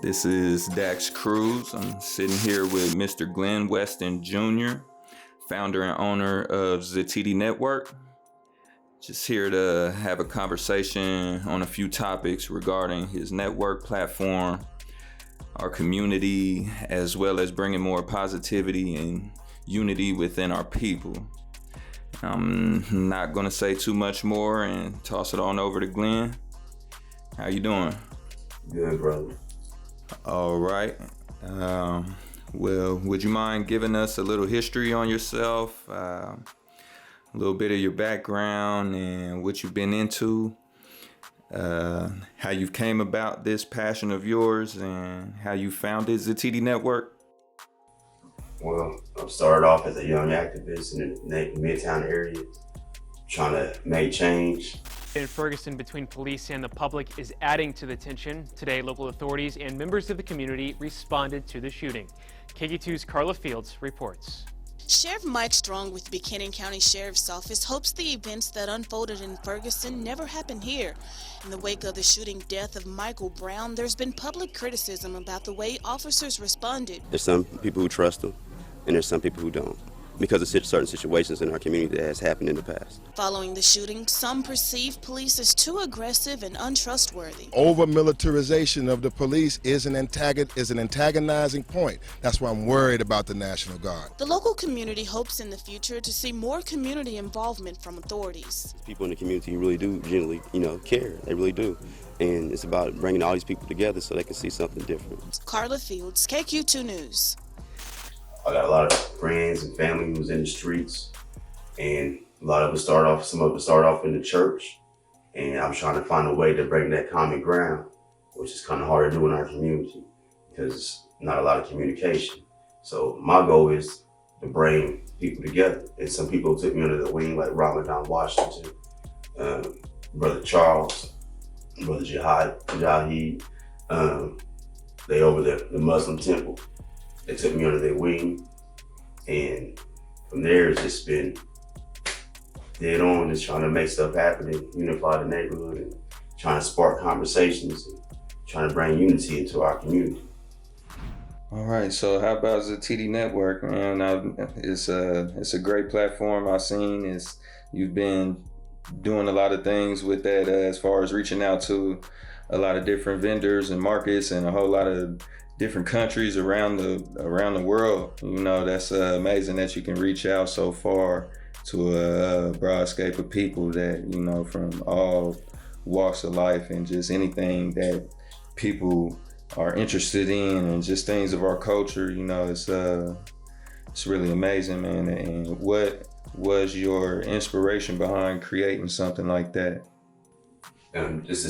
This is Dax Cruz. I'm sitting here with Mr. Glenn Weston Jr, founder and owner of Xatiti Network. Just here to have a conversation on a few topics regarding his network platform, our community, as well as bringing more positivity and unity within our people. I'm not going to say too much more and toss it on over to Glenn. How you doing? Good, brother. All right. Well, would you mind giving us a little history on yourself, a little bit of your background and what you've been into, how you came about this passion of yours, and how you founded Xatiti Network? Well, I started off as a young activist in the Midtown area, trying to make change. In Ferguson, between police and the public is adding to the tension. Today, local authorities and members of the community responded to the shooting. KG2's Carla Fields reports. Sheriff Mike Strong with Buchanan County Sheriff's Office hopes the events that unfolded in Ferguson never happen here. In the wake of the shooting death of Michael Brown, there's been public criticism about the way officers responded. There's some people who trust them, and there's some people who don't, because of certain situations in our community that has happened in the past. Following the shooting, some perceive police as too aggressive and untrustworthy. Over-militarization of the police is an antagonizing point. That's why I'm worried about the National Guard. The local community hopes in the future to see more community involvement from authorities. People in the community really do generally, care. They really do. And it's about bringing all these people together so they can see something different. Carla Fields, KQ2 News. I got a lot of friends and family who's in the streets, and some of it start off in the church, and I'm trying to find a way to bring that common ground, which is kind of hard to do in our community because not a lot of communication. So my goal is to bring people together, and some people took me under the wing, like Ramadan Washington, Brother Charles, Brother Jahid. They over the Muslim temple. They took me under their wing, and from there it's just been dead on, just trying to make stuff happen and unify the neighborhood and trying to spark conversations and trying to bring unity into our community. All right, so how about Xatiti Network, man? It's a great platform. I've seen you've been doing a lot of things with that as far as reaching out to a lot of different vendors and markets and a whole lot of different countries around the world. That's amazing that you can reach out so far to a broad scape of people that, from all walks of life and just anything that people are interested in and just things of our culture. It's really amazing, man. And what was your inspiration behind creating something like that? Just to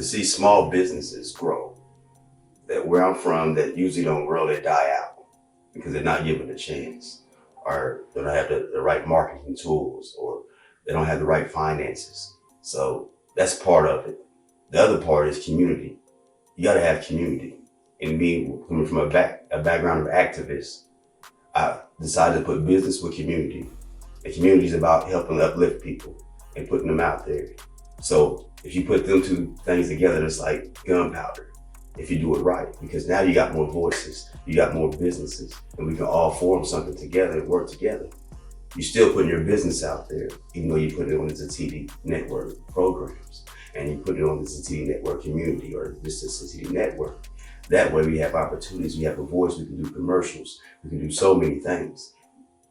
see small businesses grow. That where I'm from, that usually don't grow, they die out because they're not given a chance, or they don't have the right marketing tools, or they don't have the right finances. So that's part of it. The other part is community. You got to have community. And me, coming from a background of activists, I decided to put business with community. And community is about helping uplift people and putting them out there. So if you put them two things together, it's like gunpowder. If you do it right, because now you got more voices, you got more businesses, and we can all form something together and work together. You're still putting your business out there, even though you put it on the Xatiti Network programs, and you put it on the Xatiti Network community or just the Xatiti Network. That way we have opportunities, we have a voice, we can do commercials, we can do so many things.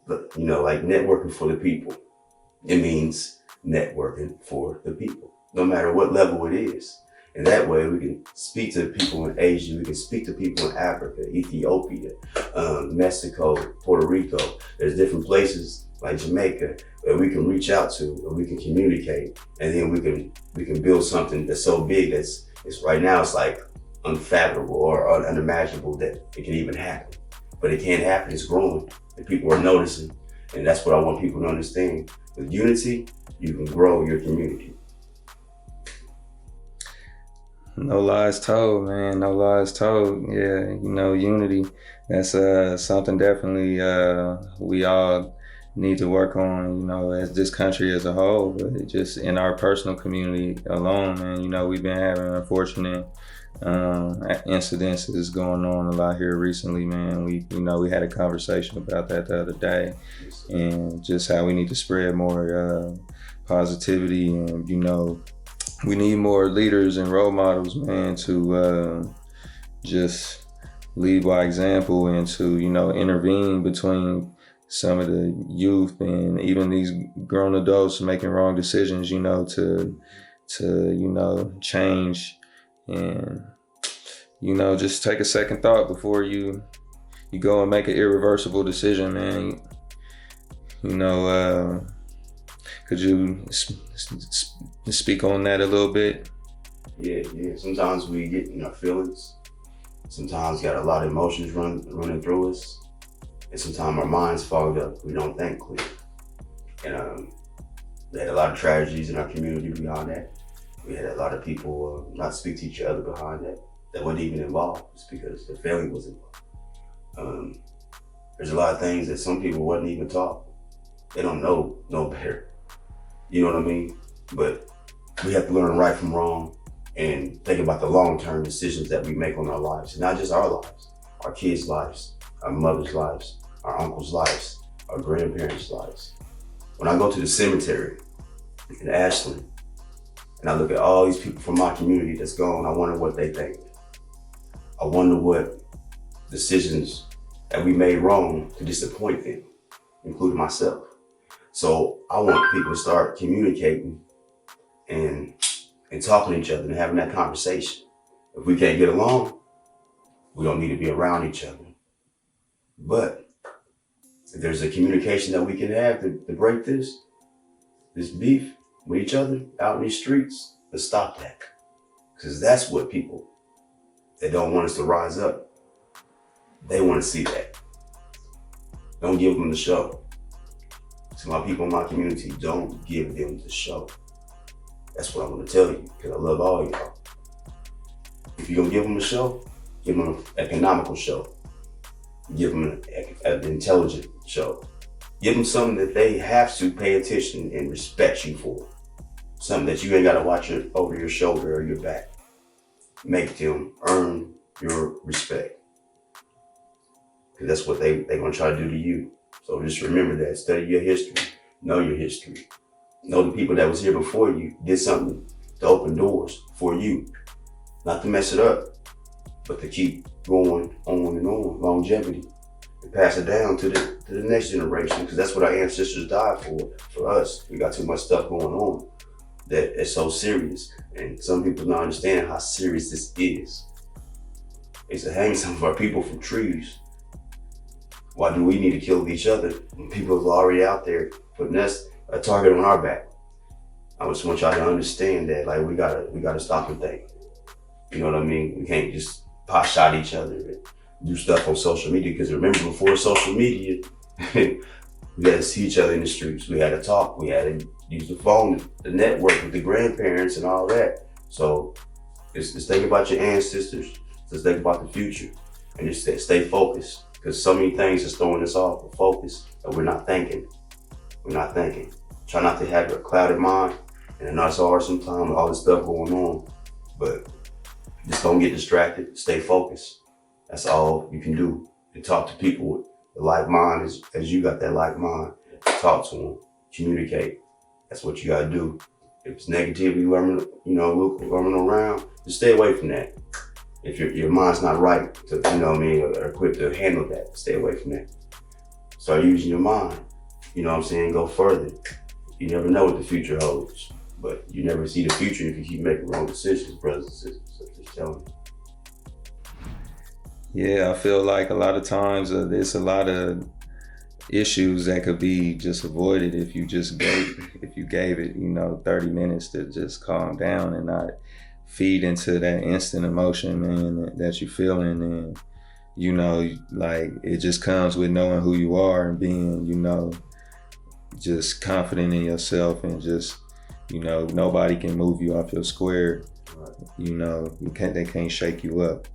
But like networking for the people, it means networking for the people, no matter what level it is. And that way we can speak to people in Asia, we can speak to people in Africa, Ethiopia, Mexico, Puerto Rico. There's different places like Jamaica that we can reach out to and we can communicate. And then we can build something that's so big it's right now it's like unfathomable or unimaginable that it can even happen. But it can't happen, it's growing and people are noticing. And that's what I want people to understand. With unity, you can grow your community. No lies told, man. No lies told. Yeah, unity. That's something definitely we all need to work on, you know, as this country as a whole, but just in our personal community alone, man. You know, we've been having unfortunate incidences going on a lot here recently, man. We had a conversation about that the other day, and just how we need to spread more positivity, and you know, we need more leaders and role models, man, to just lead by example and to, you know, intervene between some of the youth and even these grown adults making wrong decisions, you know, to you know, change and, you know, just take a second thought before you go and make an irreversible decision, man. You know, could you speak on that a little bit? Yeah. Sometimes we get in our feelings. Sometimes we got a lot of emotions running through us. And sometimes our minds fogged up. We don't think clear. And we had a lot of tragedies in our community behind that. We had a lot of people not speak to each other behind that wasn't even involved, just because the family was involved. There's a lot of things that some people wasn't even taught. They don't know no better. You know what I mean? But we have to learn right from wrong and think about the long-term decisions that we make on our lives. Not just our lives, our kids' lives, our mother's lives, our uncles' lives, our grandparents' lives. When I go to the cemetery in Ashland and I look at all these people from my community that's gone, I wonder what they think. I wonder what decisions that we made wrong to disappoint them, including myself. So I want people to start communicating and talking to each other and having that conversation. If we can't get along, we don't need to be around each other. But if there's a communication that we can have to break this beef with each other out in these streets, let's stop that. Because that's what people, they don't want us to rise up. They want to see that. Don't give them the show. To my people in my community, don't give them the show. That's what I'm going to tell you, because I love all y'all. If you're going to give them a show, give them an economical show. Give them an intelligent show. Give them something that they have to pay attention and respect you for. Something that you ain't got to watch it over your shoulder or your back. Make them earn your respect. Because that's what they're going to try to do to you. So just remember that. Study your history. Know your history. Know the people that was here before you did something to open doors for you. Not to mess it up, but to keep going on and on. Longevity. And pass it down to the next generation, because that's what our ancestors died for us. We got too much stuff going on that is so serious. And some people don't understand how serious this is. It's to hang some of our people from trees. Why do we need to kill each other when people are already out there putting us a target on our back? I just want y'all to understand that, like, we gotta stop and think. You know what I mean? We can't just pot shot each other and do stuff on social media, because remember, before social media, we had to see each other in the streets. We had to talk. We had to use the phone, the network with the grandparents and all that. So just think about your ancestors. Just think about the future, and just stay focused, because so many things are throwing us off of focus, and we're not thinking. We're not thinking. Try not to have a clouded mind, and I know it's hard sometimes with all this stuff going on, but just don't get distracted. Stay focused. That's all you can do. And talk to people with the like mind as you got that like mind. Talk to them. Communicate. That's what you gotta do. If it's negativity roaming around, just stay away from that. If your mind's not right to, or equipped to handle that, stay away from that. Start using your mind. You know what I'm saying? Go further. You never know what the future holds, but you never see the future if you keep making wrong decisions, brothers and sisters. I'm just telling you. Yeah, I feel like a lot of times there's a lot of issues that could be just avoided if you gave it 30 minutes to just calm down and not feed into that instant emotion, man, that you're feeling. And like, it just comes with knowing who you are and being just confident in yourself, and just nobody can move you off your square. They can't shake you up.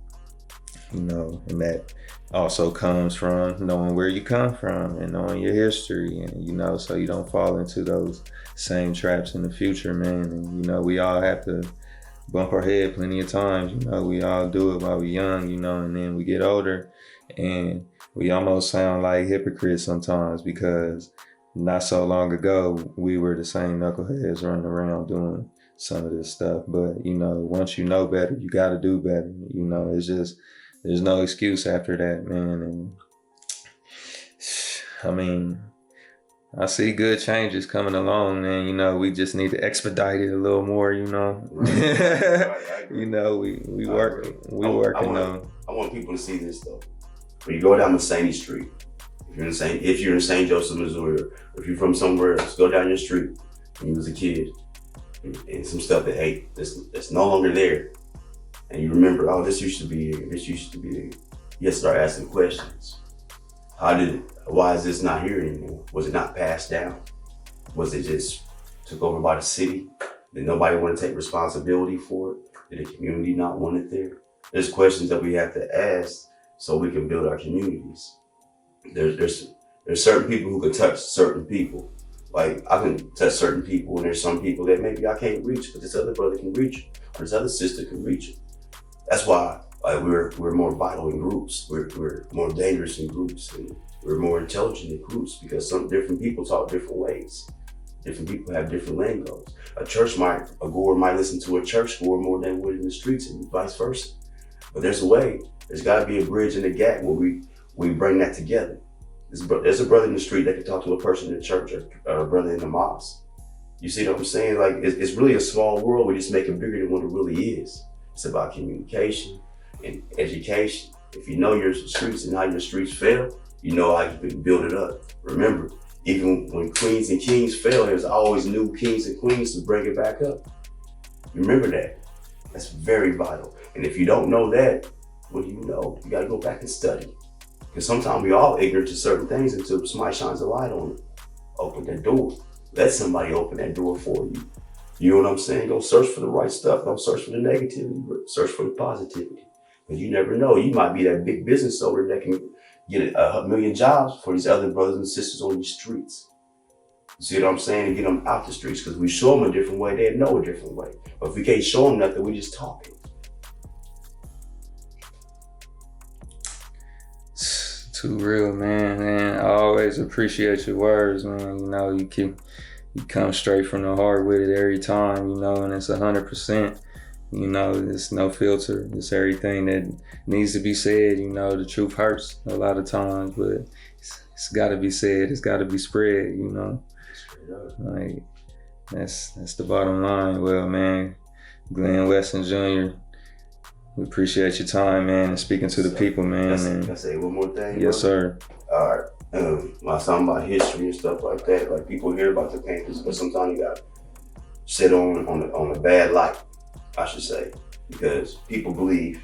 you know, and that also comes from knowing where you come from and knowing your history, and you know, so you don't fall into those same traps in the future, man. And you know, we all have to bump our head plenty of times, you know, we all do it while we're young, you know, and then we get older and we almost sound like hypocrites sometimes, because not so long ago we were the same knuckleheads running around doing some of this stuff. But you know, once you know better, you got to do better, you know. It's just, there's no excuse after that, man. And I mean, I see good changes coming along, man. You know, we just need to expedite it a little more, you know. Right, you know, we working on. I want people to see this though. When you go down Massaini Street, if you're in St. Joseph, Missouri, or if you're from somewhere else, go down your street when you was a kid, and some stuff that, hey, that's no longer there, and you remember, oh, this used to be here, this used to be there. You have to start asking questions. Why is this not here anymore? Was it not passed down? Was it just took over by the city? Did nobody want to take responsibility for it? Did the community not want it there? There's questions that we have to ask so we can build our communities. There's certain people who can touch certain people. Like, I can touch certain people, and there's some people that maybe I can't reach, but this other brother can reach them, or this other sister can reach them. That's why we're more vital in groups. We're more dangerous in groups, and we're more intelligent in groups, because some different people talk different ways. Different people have different lingos. A goer might listen to a church goer more than would in the streets, and vice versa. But there's a way. There's got to be a bridge and a gap where we bring that together. There's a brother in the street that can talk to a person in the church, or a brother in the mosque. You see what I'm saying? Like, it's really a small world. We just make it bigger than what it really is. It's about communication and education. If you know your streets and how your streets fail, you know how you can build it up. Remember, even when queens and kings fail, there's always new kings and queens to bring it back up. Remember that. That's very vital. And if you don't know that, what do you know? You gotta go back and study. Because sometimes we all ignorant to certain things until somebody shines a light on it. Open that door. Let somebody open that door for you. You know what I'm saying? Go search for the right stuff. Don't search for the negativity, but search for the positivity. Because you never know. You might be that big business owner that can get a million jobs for these other brothers and sisters on these streets. You see what I'm saying? And get them out the streets, because we show them a different way, they know a different way. But if we can't show them nothing, we just talking. Too real, man. I always appreciate your words, man. You know, you come straight from the heart with it every time, you know, and it's 100%. You know, there's no filter. It's everything that needs to be said. You know, the truth hurts a lot of times, but it's got to be said. It's got to be spread. You know, like that's the bottom line. Well, man, Glenn Weston Jr., we appreciate your time, man, and speaking to the people, man. Can I say one more thing? Yes, sir. All right. When I was talking about history and stuff like that, like, people hear about the Panthers, but sometimes you got to sit on a bad light, I should say, because people believe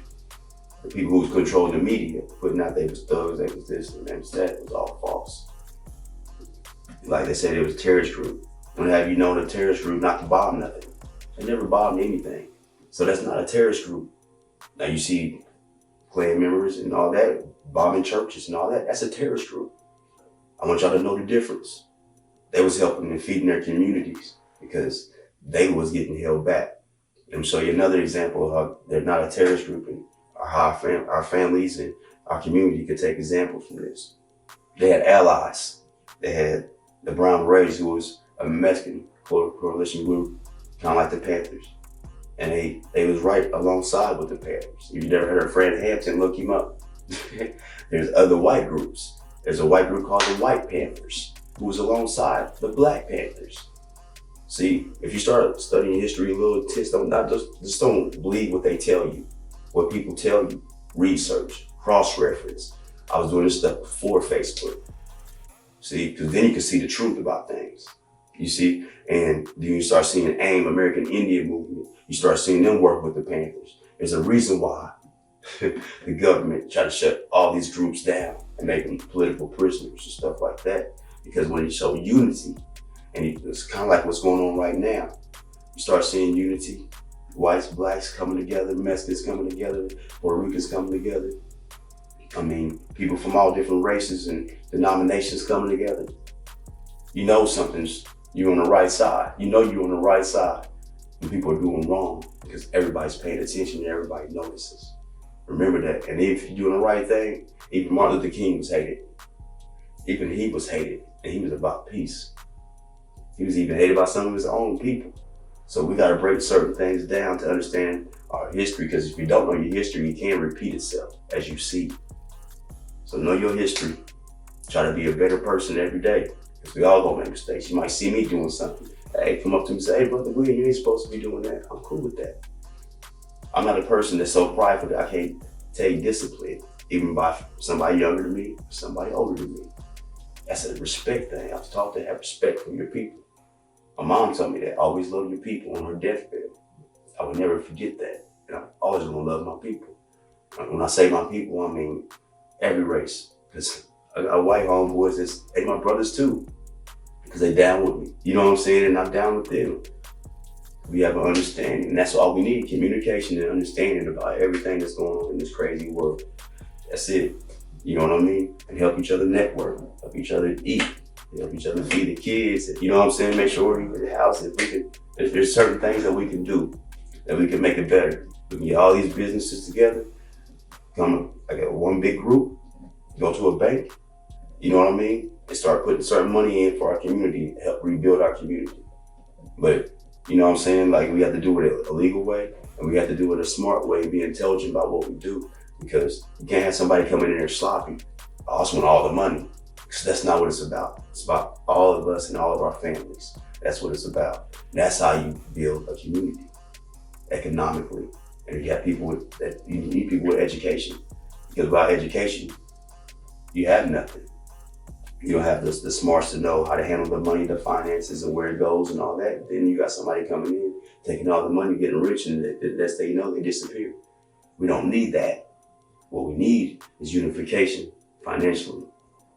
the people who was controlling the media, putting out they was thugs, they was this and they was that, it was all false. Like they said, it was a terrorist group. When have you known a terrorist group not to bomb nothing? They never bombed anything. So that's not a terrorist group. Now you see Klan members and all that, bombing churches and all that, that's a terrorist group. I want y'all to know the difference. They was helping and feeding their communities because they was getting held back. Let me show you another example of how they're not a terrorist group, and how our families and our community could take example from this. They had allies. They had the Brown Berets, who was a Mexican coalition group, kind of like the Panthers. And they was right alongside with the Panthers. If you never heard of Fred Hampton, look him up. There's other white groups. There's a white group called the White Panthers, who was alongside the Black Panthers. See, if you start studying history a little, just don't believe what they tell you, what people tell you. Research, cross-reference. I was doing this stuff before Facebook. See, because then you can see the truth about things. You see, and then you start seeing AIM, American Indian Movement. You start seeing them work with the Panthers. There's a reason why the government tried to shut all these groups down and make them political prisoners and stuff like that. Because when you show unity, and it's kind of like what's going on right now, you start seeing unity, whites, blacks coming together, Mexicans coming together, Puerto Ricans coming together. I mean, people from all different races and denominations coming together. You know you're on the right side. You know you're on the right side when people are doing wrong because everybody's paying attention and everybody notices. Remember that. And if you're doing the right thing, even Martin Luther King was hated. Even he was hated, and he was about peace. He was even hated by some of his own people. So we gotta break certain things down to understand our history, because if you don't know your history, it can repeat itself as you see. So know your history. Try to be a better person every day, because we all gonna make mistakes. You might see me doing something. Hey, come up to me and say, hey, Brother Glenn, you ain't supposed to be doing that. I'm cool with that. I'm not a person that's so prideful that I can't take discipline, even by somebody younger than me, somebody older than me. That's a respect thing. I was taught to have respect for your people. My mom told me that, always love your people on her deathbed. I would never forget that. And I'm always gonna love my people. When I say my people, I mean every race. Because I got white homeboys they my brothers too, because they down with me. You know what I'm saying? And I'm down with them. We have an understanding, and that's all we need, communication and understanding about everything that's going on in this crazy world. That's it. You know what I mean? And help each other network, help each other eat, help each other feed the kids. You know what I'm saying? Make sure we in the house. If there's certain things that we can do, that we can make it better. We can get all these businesses together, I got one big group, go to a bank, you know what I mean? And start putting certain money in for our community, help rebuild our community. But you know what I'm saying? Like, we have to do it a legal way, and we have to do it a smart way and be intelligent about what we do, because you can't have somebody coming in there sloppy. I also want all the money, because that's not what it's about. It's about all of us and all of our families. That's what it's about. And that's how you build a community economically. And you have people you need people with education, because without education, you have nothing. You don't have the smarts to know how to handle the money, the finances, and where it goes and all that. Then you got somebody coming in, taking all the money, getting rich, and the next thing you know, they disappear. We don't need that. What we need is unification financially.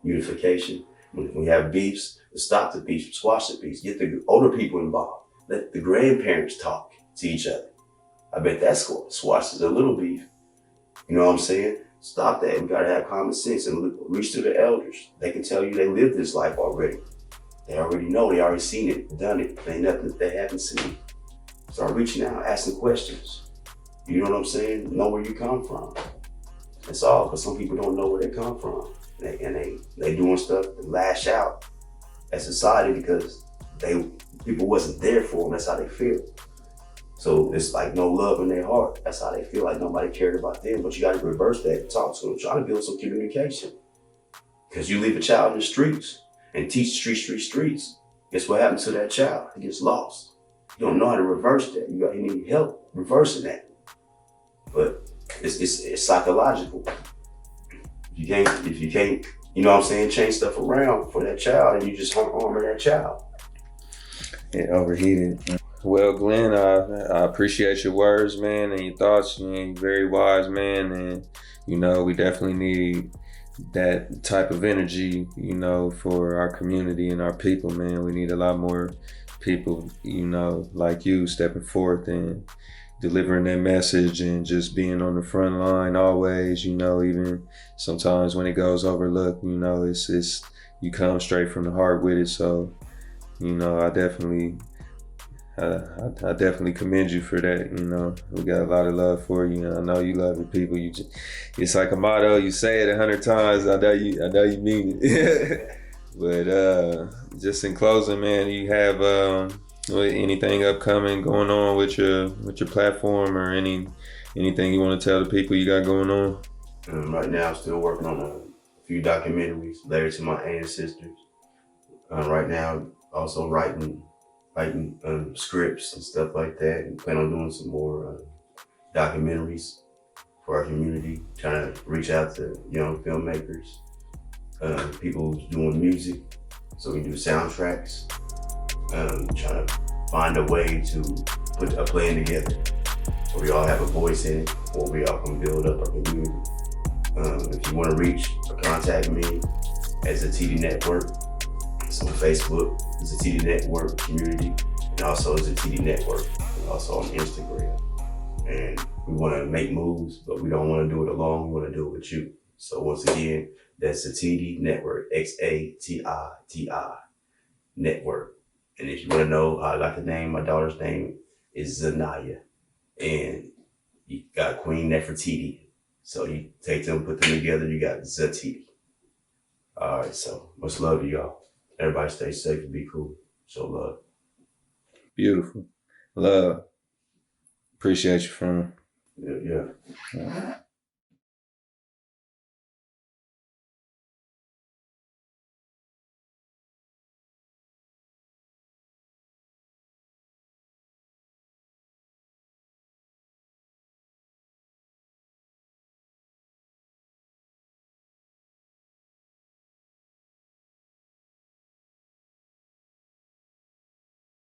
Unification. When we have beefs, to stop the beefs, squash the beefs, get the older people involved. Let the grandparents talk to each other. I bet that squashes a little beef. You know what I'm saying? Stop that. We gotta have common sense and reach to the elders. They can tell you they lived this life already. They already know, they already seen it, done it. Ain't nothing that they haven't seen. Start reaching out, asking questions. You know what I'm saying? Know where you come from. That's all, because some people don't know where they come from. And they doing stuff to lash out at society because people wasn't there for them. That's how they feel. So it's like no love in their heart. That's how they feel, like nobody cared about them. But you got to reverse that and talk to them, try to build some communication. Because you leave a child in the streets and teach streets. Guess what happens to that child? He gets lost. You don't know how to reverse that. You need help reversing that. But it's psychological. If you can't, you know what I'm saying, change stuff around for that child, and you just harm that child. Yeah, overheated. Well, Glenn, I appreciate your words, man, and your thoughts. You're very wise, man, and we definitely need that type of energy, for our community and our people, man. We need a lot more people, like you, stepping forth and delivering that message and just being on the front line always, even sometimes when it goes overlooked, it's you come straight from the heart with it. So, I definitely commend you for that. We got a lot of love for you. I know you love your people. It's like a motto. You say it 100 times. I know you mean it. But just in closing, man, you have anything upcoming going on with your platform, or anything you want to tell the people you got going on? Right now, I'm still working on a few documentaries related to my ancestors. Right now, also writing scripts and stuff like that, and plan on doing some more documentaries for our community, trying to reach out to young filmmakers, people who's doing music, so we do soundtracks, trying to find a way to put a plan together where we all have a voice in it, where we all can build up our community. If you want to reach or contact me as Xatiti Network, it's on Facebook, Xatiti Network Community, and also Xatiti Network, and also on Instagram. And we want to make moves, but we don't want to do it alone. We want to do it with you. So once again, that's Xatiti Network, Xatiti Network. And if you want to know how I got the name, my daughter's name is Zanaya. And you got Queen Nefertiti. So you take them, put them together, you got Xatiti. All right, so much love to y'all. Everybody stay safe and be cool. Show love. Beautiful. Love. Appreciate you, friend. Yeah. Yeah.